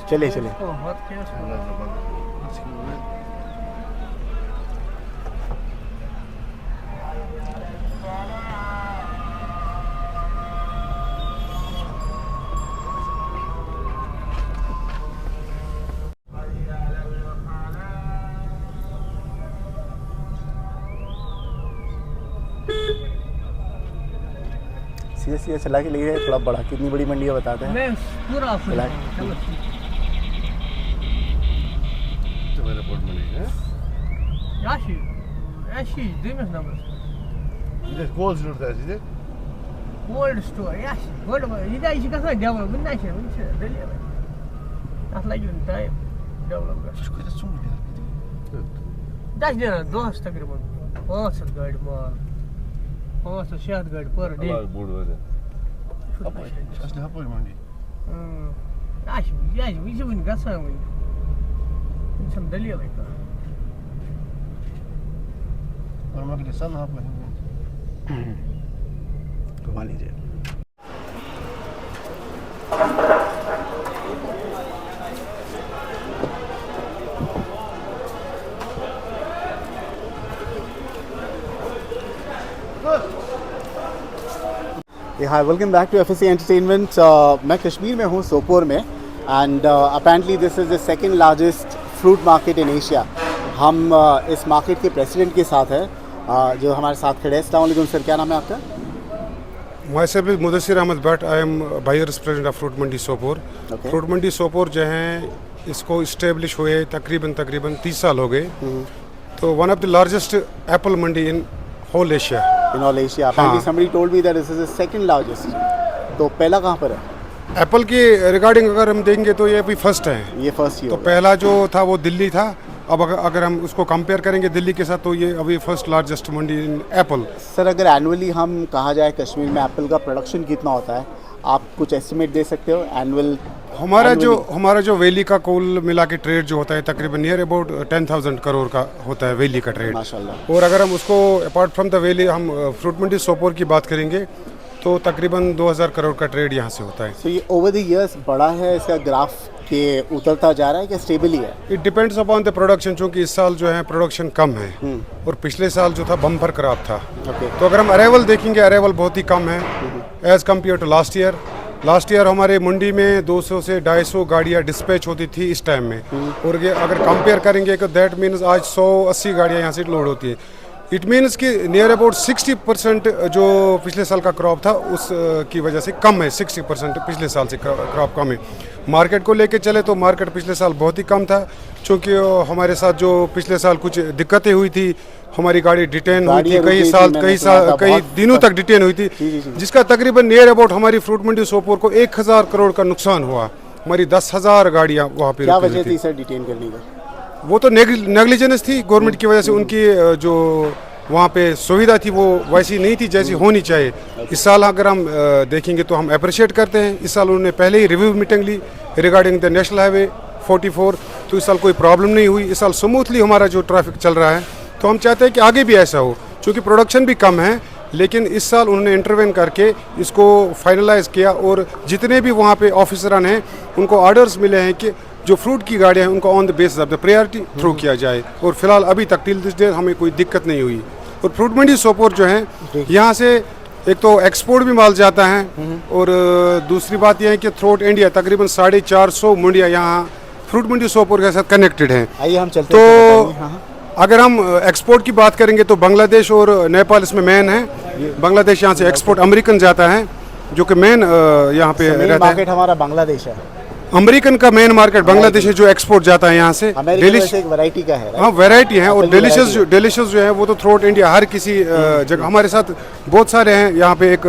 चलिए चलिए। सीधे सीधे चला के ले गए, थोड़ा बड़ा। कितनी बड़ी मंडी है बताते हैं? मैं पूरा चलो Yaşı, yaşı değil mi namaz? Bir de cold store tersi de. Cold store, yaşı. Cold store, yine işi kasar devam. Bundan şey, bunun için deli mi? Nasıl yun time devam. Şu kadar son mu diyor? Daş lira, dost takriban. 500 गाड़ी माल, 500 गाड़ी per day. Allah board var ya. Aslı hap mandi. Yaşı, işi bunu kasar mı? İnsan deli mi? Normal ki sen hap mandi. घुमा लीजिए। Hi, welcome back to FSC entertainment. मैं कश्मीर में हूँ, सोपोर में, and apparently this is the second largest fruit market in Asia. हम इस market के president के साथ हैं, जो हमारे साथ खड़े हैं। अस्सलाम वालेकुम सर, क्या नाम है आपका? Myself is Mudassir Ahmed Bhatt. I am buyers president of Fruit Mandi Sopor. Okay. Fruit Mandi Sopor जो है इसको इस्टेब्लिश हुए तकरीबन 30 साल हो गए। तो one of the largest apple mandi in whole Asia. In all Asia. Apparently somebody told me that this is the second largest. तो पहला कहाँ पर है? एप्पल की रिगार्डिंग अगर हम देखेंगे तो ये अभी फर्स्ट है। ये फर्स्ट ही तो होगा। पहला जो था वो दिल्ली था। अब अगर हम उसको कंपेयर करेंगे दिल्ली के साथ तो ये अभी फर्स्ट लार्जेस्ट मंडी इन एप्पल। सर, अगर एनुअली हम कहा जाए कश्मीर में एप्पल का प्रोडक्शन कितना होता है, आप कुछ एस्टिमेट दे सकते हो एनुअल? हमारा जो वैली का कुल मिला के ट्रेड जो होता है तकरीबन नियर अबाउट 10,000 करोड़ का होता है वैली का ट्रेड। माशाल्लाह। और अगर हम उसको अपार्ट फ्रॉम द वैली हम फ्रूट मंडी सोपोर की बात करेंगे तो तकरीबन 2,000 करोड़ का ट्रेड यहाँ से होता है। तो ये ओवर द इयर्स बढ़ा है, इसका ग्राफ के उतरता जा रहा है कि स्टेबल ही है? It depends upon the production, चूँकि इस साल जो है प्रोडक्शन कम है और पिछले साल जो था बम्पर क्रॉप था। तो अगर हम अरेवल देखेंगे, अरेवल बहुत ही कम है as compare to last year. Last year हमारे मंडी में 200 से 250 गाड़ियाँ डिस्पैच होती थी इस टाइम में, और ये अगर कंपेयर करेंगे तो दैट मीन्स आज 180 गाड़ियाँ यहाँ से लोड होती है। इट मीन्स कि नियर अबाउट 60% जो पिछले साल का क्रॉप था उस की वजह से कम है। 60% पिछले साल से क्रॉप कम है। मार्केट को लेके चले तो मार्केट पिछले साल बहुत ही कम था, क्योंकि हमारे साथ जो पिछले साल कुछ दिक्कतें हुई थी, हमारी गाड़ी डिटेन हुई थी कई दिनों तक डिटेन हुई थी, जिसका तकरीबन नियर अबाउट हमारी फ्रूट मंडी सोपोर को 1,000 करोड़ का नुकसान हुआ। हमारी 10,000 गाड़ियाँ वहाँ पे। क्या वजह थी सर डिटेन करने का? वो तो नेग्लिजेंस थी गवर्नमेंट की वजह से। उनकी जो वहाँ पे सुविधा थी वो वैसी नहीं थी जैसी होनी चाहिए। इस साल अगर हम देखेंगे तो हम अप्रिशिएट करते हैं। इस साल उन्होंने पहले ही रिव्यू मीटिंग ली रिगार्डिंग द नेशनल हाईवे 44, तो इस साल कोई प्रॉब्लम नहीं हुई। इस साल स्मूथली हमारा जो ट्रैफिक चल रहा है, तो हम चाहते हैं कि आगे भी ऐसा हो, क्योंकि प्रोडक्शन भी कम है। लेकिन इस साल उन्होंने इंटरवेन करके इसको फाइनलाइज किया, और जितने भी वहाँ पे ऑफिसरान हैं उनको ऑर्डर्स मिले हैं कि जो फ्रूट की गाड़ियाँ हैं उनको on the basis of the priority through किया जाए। और फिलहाल अभी तक टिल दिस डे हमें कोई दिक्कत नहीं हुई। और फ्रूट मंडी सोपोर जो है, यहाँ से एक तो एक्सपोर्ट भी माल जाता है, और दूसरी बात यह है कि थ्रू आउट इंडिया तकरीबन 450 मंडियाँ यहाँ फ्रूट मंडी सोपोर के साथ कनेक्टेड हैं। आइए हम चलते तो हैं। अगर हम एक्सपोर्ट की बात करेंगे तो बांग्लादेश और नेपाल इसमें मेन है। बांग्लादेश यहाँ से एक्सपोर्ट अमेरिकन जाता है, जो कि मेन यहाँ पे रहता है। मार्केट हमारा बांग्लादेश है। अमेरिकन का मेन मार्केट बांग्लादेश है जो एक्सपोर्ट जाता है यहाँ से। एक वैरायटी का है। हाँ, वैरायटी है। और डिलीशियस जो है वो तो थ्रू आउट इंडिया हर किसी जगह। हमारे साथ बहुत सारे हैं यहाँ पे। एक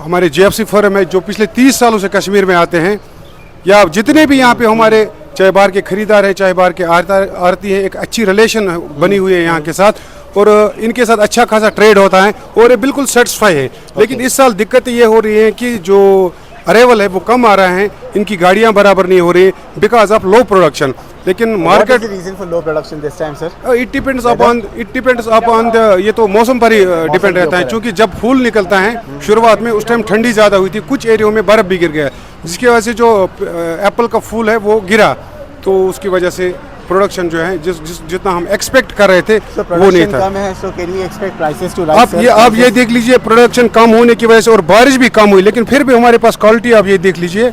हमारे JFC फर्म है जो पिछले 30 सालों से कश्मीर में आते हैं, या जितने भी यहाँ पे हमारे चाहे बाहर के खरीदार हैं चाहे बाहर के आरती हैं, एक अच्छी रिलेशन बनी हुई है यहाँ के साथ, और इनके साथ अच्छा खासा ट्रेड होता है और ये बिल्कुल सेटिस्फाई है। लेकिन इस साल दिक्कत ये हो रही है कि जो अरेवल है वो कम आ रहे हैं, इनकी गाड़ियां बराबर नहीं हो रही बिकॉज ऑफ लो प्रोडक्शन। लेकिन market reason for low production this time sir? It depends upon the, ये तो मौसम पर ही डिपेंड रहता है, क्योंकि जब फूल निकलता है शुरुआत में उस टाइम ठंडी ज़्यादा हुई थी, कुछ एरियो में बर्फ़ भी गिर गया, जिसकी वजह से जो एप्पल का फूल है वो गिरा, तो उसकी वजह से प्रोडक्शन जो है जितना हम एक्सपेक्ट कर रहे थे वो नहीं था। कम है, so can we expect prices to rise, आप ये देख लीजिए, प्रोडक्शन कम होने की वजह से और बारिश भी कम हुई, लेकिन फिर भी हमारे पास क्वालिटी, आप ये देख लीजिए,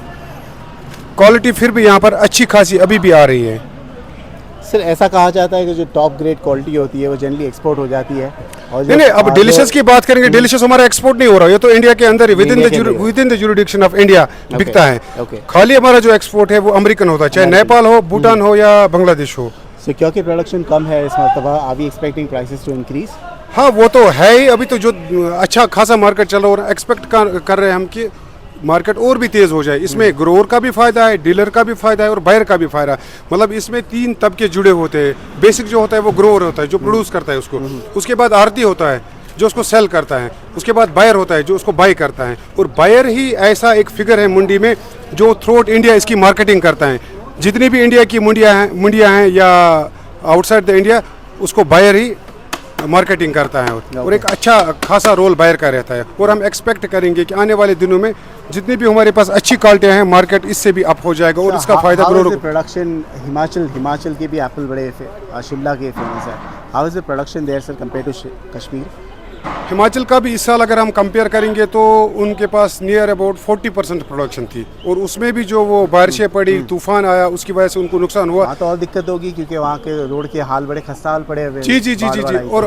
क्वालिटी फिर भी यहाँ पर अच्छी खासी अभी भी आ रही है। सर ऐसा कहा जाता है कि जो टॉप ग्रेड क्वालिटी होती है वो जनरली एक्सपोर्ट हो जाती है, और नहीं, अब डिलीशियस की बात करेंगे, डिलीशियस हमारा एक्सपोर्ट नहीं हो रहा, ये तो इंडिया के अंदर with in the jurisdiction of India बिकता है। खाली हमारा जो एक्सपोर्ट है वो अमेरिकन होता है, चाहे नेपाल हो, भूटान हो या बांग्लादेश हो। सो क्योंकि प्रोडक्शन कम है इस मरतबा, are we expecting prices to increase? हाँ वो तो है ही, अभी तो जो अच्छा खासा मार्केट चल रहा है, एक्सपेक्ट कर रहे हैं हम कि मार्केट और भी तेज़ हो जाए। इसमें ग्रोअर का भी फ़ायदा है, डीलर का भी फ़ायदा है और बायर का भी फ़ायदा है। मतलब इसमें 3 तबके जुड़े होते हैं। बेसिक जो होता है वो ग्रोअर होता है, जो प्रोड्यूस करता है उसको, उसके बाद आरती होता है जो उसको सेल करता है, उसके बाद बायर होता है जो उसको बाय करता है, और बायर ही ऐसा एक फिगर है मंडी में जो थ्रू आउट इंडिया इसकी मार्केटिंग करता है। जितनी भी इंडिया की मंडियाँ हैं या आउटसाइड द इंडिया, उसको बायर ही मार्केटिंग करता है, और एक अच्छा खासा रोल बायर का रहता है। और हम एक्सपेक्ट करेंगे कि आने वाले दिनों में जितनी भी हमारे पास अच्छी क्वालिटियाँ हैं, मार्केट इससे भी अप हो जाएगा और इसका फ़ायदा प्रोडक्शन हिमाचल के भी एप्पल बड़े शिमला के फेमस है। How is the production there sir compare to Kashmir? Himachal का भी इस साल अगर हम कंपेयर करेंगे तो उनके पास नियर अबाउट 40% प्रोडक्शन थी, और उसमें भी जो वो बारिशें पड़ी, तूफान आया, उसकी वजह से उनको नुकसान हुआ। तो और दिक्कत होगी क्योंकि वहाँ के रोड के हाल बड़े खस्ता हाल पड़े हुए। जी, और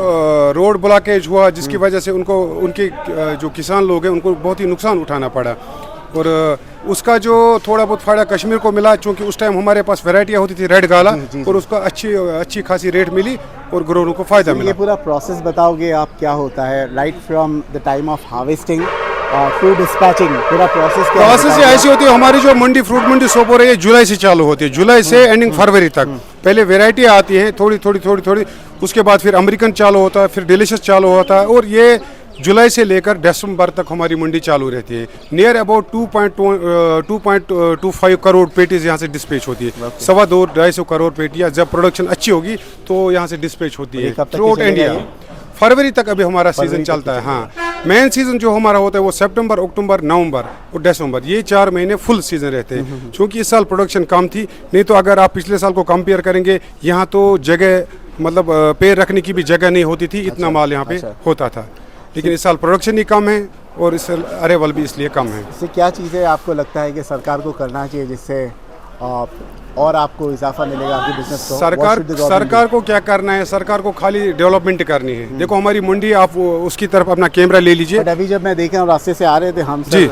रोड ब्लॉकेज हुआ, जिसकी वजह से उनके जो किसान लोग हैं उनको बहुत ही नुकसान उठाना पड़ा। और उसका जो थोड़ा बहुत फ़ायदा कश्मीर को मिला, क्योंकि उस टाइम हमारे पास वैरायटियाँ होती थी रेड गाला, और उसका अच्छी खासी रेट मिली और ग्रोअरों को फ़ायदा मिला। ये पूरा प्रोसेस बताओगे आप क्या होता है, right from the time of harvesting to dispatching, पूरा प्रोसेस ऐसी होती है। हमारी जो फ्रूट मंडी सोपोर है ये जुलाई से चालू होती है, जुलाई से एंडिंग फरवरी तक। पहले वेराइटी आती है थोड़ी, उसके बाद फिर अमेरिकन चालू होता है, फिर डिलीशियस चालू होता है, और ये जुलाई से लेकर दिसंबर तक हमारी मंडी चालू रहती है। नियर अबाउट 2.25 करोड़ पेटीज यहाँ से डिस्पैच होती है। 2.25 करोड़ पेटियाँ जब प्रोडक्शन अच्छी होगी तो यहाँ से डिस्पैच होती है थ्रू आउट इंडिया। फरवरी तक अभी हमारा सीज़न चलता है। हाँ, मेन सीज़न जो हमारा होता है वो सितंबर, अक्टूबर, नवंबर और दिसंबर, ये 4 महीने फुल सीज़न रहते हैं। क्योंकि इस साल प्रोडक्शन कम थी, नहीं तो अगर आप पिछले साल को कंपेयर करेंगे, यहाँ तो जगह मतलब पैर रखने की भी जगह नहीं होती थी, इतना माल यहाँ पे होता था। लेकिन इस साल प्रोडक्शन ही कम है और इस साल अरेवल भी इसलिए कम है। इससे क्या चीज़ें आपको लगता है कि सरकार को करना चाहिए जिससे और आपको इजाफा मिलेगा आपके बिजनेस को? सरकार को क्या करना है, सरकार को खाली डेवलपमेंट करनी है। देखो हमारी मंडी, आप उसकी तरफ अपना कैमरा ले लीजिए। अभी जब मैं देख रहा हूँ रास्ते से आ रहे थे हम सर,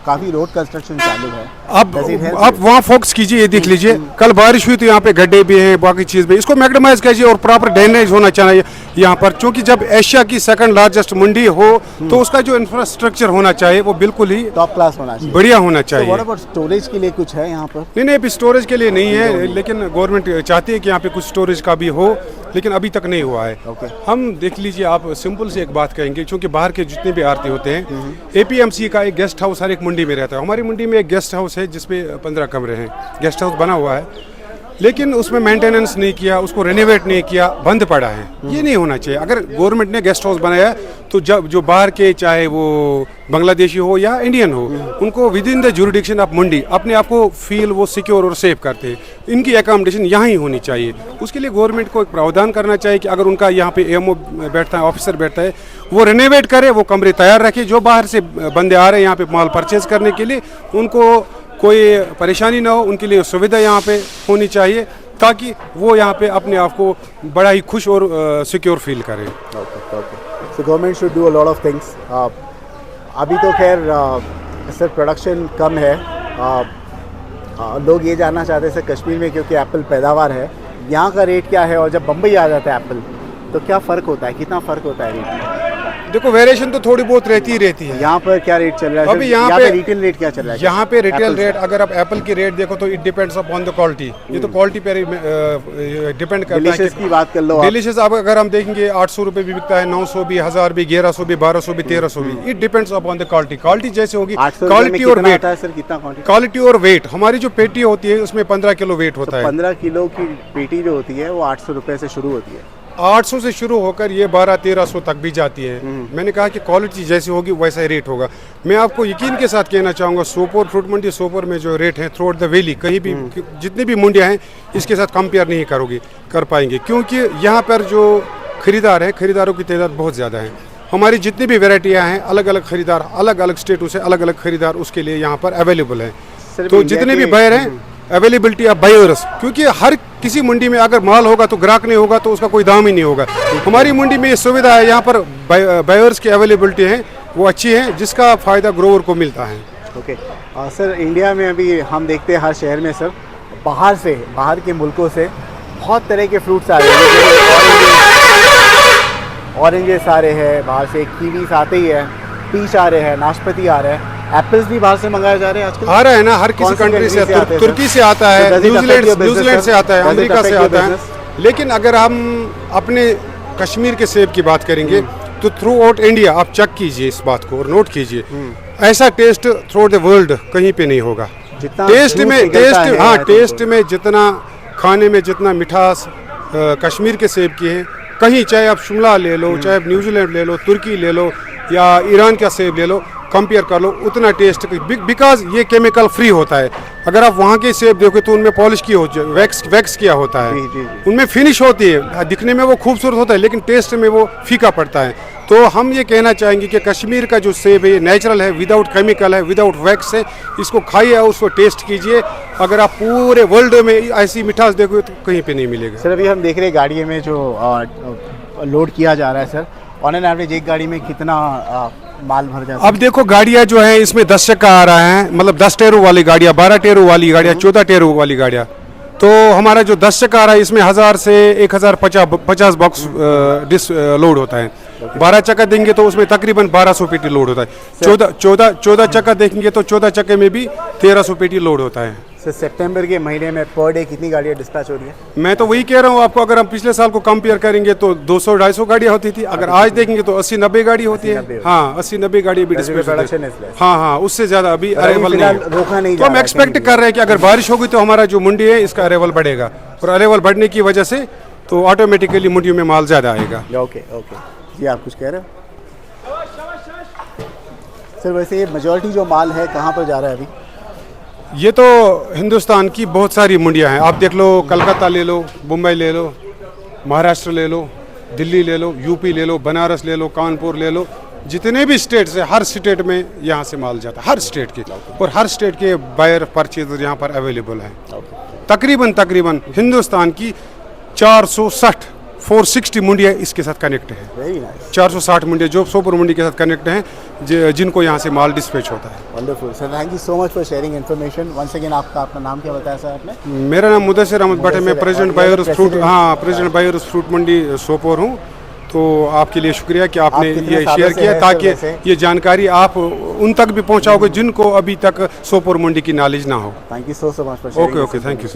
काफ़ी रोड कंस्ट्रक्शन चालू है। आप वहाँ फोकस कीजिए, ये देख लीजिए, कल बारिश हुई तो यहाँ पे गड्ढे भी हैं, बाकी चीज़ भी, इसको मैक्सिमाइज कीजिए और प्रॉपर ड्रेनेज होना चाहिए यहाँ पर। क्योंकि जब एशिया की 2nd लार्जेस्ट मंडी हो तो उसका जो इंफ्रास्ट्रक्चर होना चाहिए वो बिल्कुल ही टॉप क्लास होना चाहिए, बढ़िया होना चाहिए। स्टोरेज के लिए कुछ है यहाँ पर? नहीं, अभी स्टोरेज के लिए नहीं है, लेकिन गवर्नमेंट चाहती है कि यहाँ पे कुछ स्टोरेज का भी हो, लेकिन अभी तक नहीं हुआ है। हम देख लीजिए, आप सिंपल से एक बात कहेंगे, क्योंकि बाहर के जितने भी आरती होते हैं, APMC का एक गेस्ट हाउस हर एक मंडी में रहता है। हमारी मंडी में एक गेस्ट हाउस है जिसपे 15 कमरे हैं, गेस्ट हाउस बना हुआ है, लेकिन उसमें मेंटेनेंस नहीं किया, उसको रेनोवेट नहीं किया, बंद पड़ा है। ये नहीं होना चाहिए। अगर गवर्नमेंट ने गेस्ट हाउस बनाया तो जब जो बाहर के, चाहे वो बांग्लादेशी हो या इंडियन हो, उनको within the jurisdiction of mandi अपने आप को फील वो सिक्योर और सेफ करते हैं। इनकी एकोमोडेशन यहाँ ही होनी चाहिए। उसके लिए गवर्नमेंट को एक प्रावधान करना चाहिए कि अगर उनका यहाँ पे AMO बैठता है, ऑफिसर बैठता है, वो रेनोवेट करे, वो कमरे तैयार रखे। जो बाहर से बंदे आ रहे हैं यहाँ पे माल परचेज करने के लिए, उनको कोई परेशानी ना हो, उनके लिए सुविधा यहाँ पे होनी चाहिए, ताकि वो यहाँ पे अपने आप को बड़ा ही खुश और सिक्योर फील करें। So government should do a lot of things. अभी तो खैर सिर्फ प्रोडक्शन कम है। लोग ये जानना चाहते हैं सर, कश्मीर में क्योंकि एप्पल पैदावार है, यहाँ का रेट क्या है, और जब बम्बई आ जाता है एप्पल तो क्या फ़र्क होता है, कितना फ़र्क होता है रेट में? देखो वेरिएशन तो थोड़ी बहुत रहती ही रहती है। यहाँ पर क्या रेट चल रहा है? अभी सर? यहाँ पे रिटेल रेट क्या चल रहा है? यहाँ पे रिटेल Apples रेट का? अगर आप एप्पल की रेट देखो तो it depends upon the quality. ये तो क्वालिटी पे डिपेंड करता है। डिलीशियस की बात कर लो आप। डिलीशियस अब अगर हम देखेंगे 800 रुपये भी बिकता है, 900 भी, 1000 भी, 1100 भी, 1200 भी, 1300 भी। It depends upon the quality. Quality जैसे होगी, 800 क्वालिटी और वेट, सर कितना क्वांटिटी? क्वालिटी और वेट। हमारी जो पेटी होती है उसमें 15 किलो वेट होता है। 15 किलो की पेटी जो होती है वो 800 रुपए से शुरू होती है। 800 से शुरू होकर ये 1200-1300 तक भी जाती है। मैंने कहा कि क्वालिटी जैसी होगी वैसा ही रेट होगा। मैं आपको यकीन के साथ कहना चाहूँगा, सोपोर फ्रूट मंडी सोपोर में जो रेट है थ्रू आउट द वैली, कहीं भी जितनी भी मंडियाँ हैं इसके साथ कंपेयर नहीं कर पाएंगे, क्योंकि यहाँ पर जो खरीदार हैं, खरीदारों की तादाद बहुत ज़्यादा है। हमारी जितनी भी वेराइटियाँ हैं, अलग अलग खरीदार, अलग अलग स्टेटों से अलग अलग खरीदार उसके लिए यहाँ पर अवेलेबल हैं। तो जितने भी बायर हैं, अवेलेबिलिटी ऑफ बायर्स, क्योंकि हर किसी मंडी में अगर माल होगा तो ग्राहक नहीं होगा तो उसका कोई दाम ही नहीं होगा। हमारी मंडी में ये सुविधा है, यहाँ पर बायर्स की अवेलेबिलिटी है वो अच्छी है, जिसका फ़ायदा ग्रोवर को मिलता है। ओके सर, इंडिया में अभी हम देखते हैं हर शहर में सर बाहर के मुल्कों से बहुत तरह के फ्रूट्स आ रहे हैं। ऑरेंजेस आ रहे हैं बाहर से, कीवीस आते ही है, पीच आ रहे हैं, नाशपाती आ रहे हैं, एप्पल्स भी बाहर से मंगाए जा रहे हैं आजकल। आ रहा है ना, हर किसी कंट्री से, तुर्की से आता है, न्यूजीलैंड से आता है, अमेरिका से आता है। लेकिन अगर हम अपने कश्मीर के सेब की बात करेंगे तो थ्रू आउट इंडिया आप चेक कीजिए इस बात को और नोट कीजिए, ऐसा taste throughout the world कहीं पे नहीं होगा। टेस्ट में जितना, खाने में जितना मिठास कश्मीर के सेब की है, कहीं चाहे आप शिमला ले लो, चाहे आप न्यूजीलैंड ले लो, तुर्की ले लो या ईरान का सेब ले लो, कंपेयर कर लो, उतना टेस्ट, बिकॉज ये केमिकल फ्री होता है। अगर आप वहाँ के सेब देखो तो उनमें पॉलिश की होती है, वैक्स किया होता है, उनमें फिनिश होती है, दिखने में वो खूबसूरत होता है लेकिन टेस्ट में वो फीका पड़ता है। तो हम ये कहना चाहेंगे कि कश्मीर का जो सेब है ये नेचुरल है, विदाउट केमिकल है, विदाउट वैक्स है। इसको खाइए और उसको टेस्ट कीजिए। अगर आप पूरे वर्ल्ड में ऐसी मिठास देखोगे तो कहीं पे नहीं मिलेगा। सर अभी हम देख रहे हैं गाड़ी में जो लोड किया जा रहा है सर, ऑन एन एवरेज एक गाड़ी में कितना माल भर जाता है? अब देखो गाड़ियाँ जो है इसमें 10 चक्का आ रहा है, मतलब 10 टेरू वाली गाड़ियाँ, 12 टेरू वाली गाड़ियाँ, 14 टेरू वाली गाड़ियाँ। तो हमारा जो 10 चक्का आ रहा है इसमें 1000 से 1050 बॉक्स लोड होता है। 12 चक्का देंगे तो उसमें तकरीबन 1200 पेटी लोड होता है। 14 चक्का देखेंगे तो 14 चक्के में भी 1300 पेटी लोड होता है। सर सितंबर के महीने में पर डे कितनी गाड़ियाँ डिस्पैच हो रही है? मैं तो वही कह रहा हूँ आपको, अगर हम पिछले साल को कंपेयर करेंगे तो 200-250 गाड़ियाँ होती थी, अगर आज देखेंगे तो 80-90 गाड़ी होती है। हाँ, 80-90 गाड़ी भी डिस्पैच होती है। हाँ, उससे ज़्यादा अभी अरेवल नहीं। तो हम एक्सपेक्ट कर रहे हैं कि अगर बारिश होगी तो हमारा जो मंडी है इसका अरेवल बढ़ेगा, और अरेवल बढ़ने की वजह से तो ऑटोमेटिकली मंडियों में माल ज़्यादा आएगा। ओके जी, आप कुछ कह रहे हो सर? वैसे ये मेजॉरिटी जो माल है कहाँ पर जा रहा है अभी? ये तो हिंदुस्तान की बहुत सारी मंडियां हैं। आप देख लो, कलकत्ता ले लो, मुंबई ले लो, महाराष्ट्र ले लो, दिल्ली ले लो, यूपी ले लो, बनारस ले लो, कानपुर ले लो, जितने भी स्टेट्स हैं हर स्टेट में यहाँ से माल जाता है, हर स्टेट के, और हर स्टेट के बायर परचेजर यहाँ पर अवेलेबल हैं। तकरीबन हिंदुस्तान की 460 मंडियाँ इसके साथ कनेक्ट है। Very nice. 460 मंडियाँ जो सोपोर मंडी के साथ कनेक्ट हैं, जिनको यहाँ से माल डिस्पैच होता है। Wonderful sir, thank you so much for sharing information. Once again आपका अपना नाम क्या बताया सर आपने? मेरा नाम मुदस्सिर अहमद भट्ट है, मैं प्रेसिडेंट बायर्स फ्रूट, हाँ, प्रेसिडेंट बायर्स फ्रूट मंडी सोपोर हूँ। तो आपके लिए शुक्रिया कि आपने ये शेयर किया, ताकि ये जानकारी आप उन तक भी पहुँचाओगे जिनको अभी तक सोपोर मंडी की नॉलेज ना हो। Thank you so much for sharing. Okay, thank you.